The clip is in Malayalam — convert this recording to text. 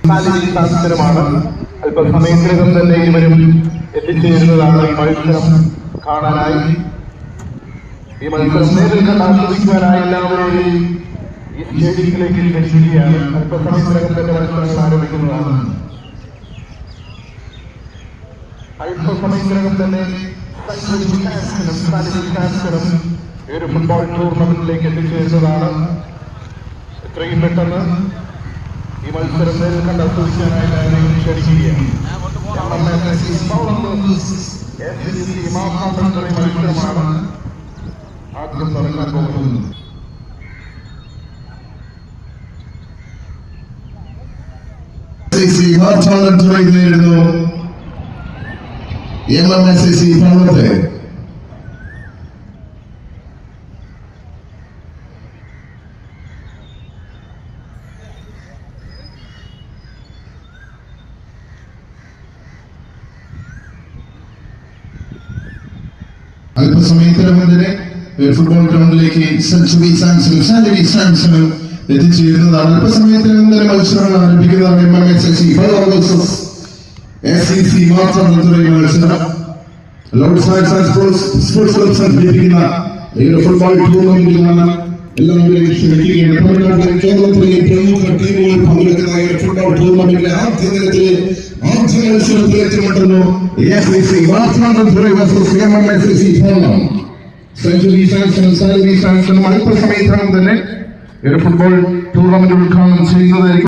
മത്സരമാണ്. അല്പസമയത്തിനകം തന്നെ ഇവരും എത്തിച്ചേരുന്നതാണ് ഈ മത്സരം കാണാനായി. ഈ മത്സരം നേരിൽ കണ്ട് ആസ്വദിക്കുവാനായി എല്ലാവരെയും ഈ സ്റ്റേഡിയത്തിലേക്ക് ക്ഷണിക്കുകയാണ്. അല്പസമയത്തിനകം തന്നെ മത്സരങ്ങൾ ആരംഭിക്കുന്നതാണ്. അല്പസമയത്തിനകം തന്നെ ഈ ഒരു ഫുട്ബോൾ ടൂർണമെന്റിലേക്ക് എത്തിച്ചേരുന്നതാണ്. എത്രയും പെട്ടെന്ന് ഈ മത്സരം നേരിൽ കണ്ട് ആസ്വദിക്കാനായി എല്ലാവരെയും ക്ഷണിക്കുകയാണ്. മത്സരമാണ് ആദ്യം നടക്കാൻ പോകുന്നത്. നേരിടുന്നു MMSAC പർവ്വത്തെ. അല്പസമയത്തിനകം തന്നെ ഫുട്ബോൾ ഗ്രൗണ്ടിലേക്ക് സെഞ്ചുറി സാംസണും എത്തിച്ചേരുന്നതാണ്. അല്പസമയത്തിനകം തന്നെ മത്സരങ്ങൾ ആരംഭിക്കുന്നതാണ്. MMSAC SEC മാത്രം മത്സരം ലോർഡ് സ്പോർട്സ് ക്ലബ് സംഘടിപ്പിക്കുന്ന ഈ ഫുട്ബോൾ ടൂർണമെന്റിലാണ് എല്ലാവരെയും ക്ഷണിക്കുകയാണ്. തമിഴ്നാട്ടിലെ കേരളത്തിലെയും പ്രമുഖ ടീമുകൾ പങ്കെടുക്കുന്ന ഈ ഫുട്ബോൾ ടൂർണമെന്റിലെ ആദ്യ ദിനത്തിലെ ആദ്യ മത്സരത്തിൽ ഏറ്റുമുട്ടുന്നു SEC MMSAC സെഞ്ചുറി സാംസണും അല്പസമയത്തിനകം തന്നെ ഒരു ഫുട്ബോൾ ടൂർണമെന്റ് ഉദ്ഘാടനം ചെയ്യുന്നതായിരിക്കും.